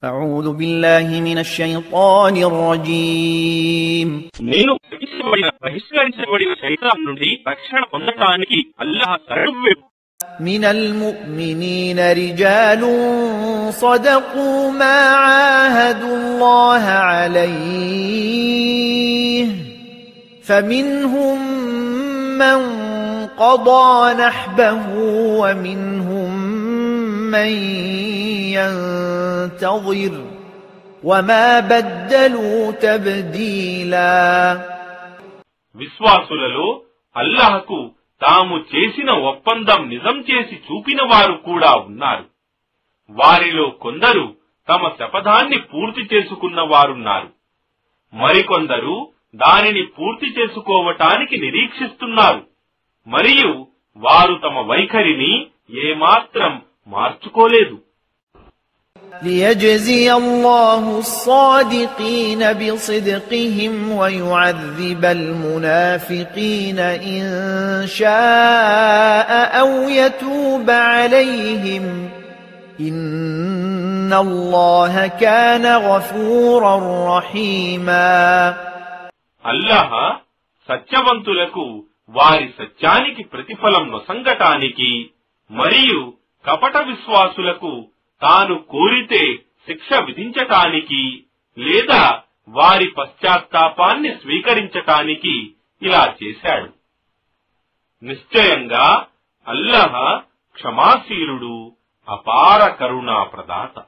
أعوذ بالله من الشيطان الرجيم నేను బహిష్కరించబడిన శైతాన్ నుండి రక్షణ పొందడానికి అల్లాహ్ సర్వవ్యాపి. من المؤمنين رجال صدقوا ما عاهدوا الله عليه فمنهم من قضى نحبه ومنهم من ينتظر وما بدلوا تبديلا. విశ్వాసులలో అల్లాహకు తాము చేసిన ఒప్పందం నిజం చేసి చూపిన వారు కూడా ఉన్నారు. వారిలో కొందరు తమ శపథాన్ని పూర్తి చేసుకున్న వారున్నారు. మరికొందరు దానిని పూర్తి చేసుకోవటానికి నిరీక్షిస్తున్నారు. మరియు వారు తమ వైఖరిని ఏమాత్రం మార్చుకోలేదు. ليجزي الله الصادقين بصدقهم ويعذب المنافقين إن شاء أو يتوب عليهم إن الله كان غفورا رحيما. అల్లాహ్ సత్యవంతులకు వారి సత్యానికి ప్రతిఫలం నొసంగటానికి మరియు కపట విశ్వాసులకు తాను కోరితే శిక్ష విధించటానికి లేదా వారి పశ్చాత్తాపాన్ని స్వీకరించటానికి ఇలా చేశాడు. నిశ్చయంగా అల్లాహ్ క్షమాశీలుడు, అపార కరుణా ప్రదాత.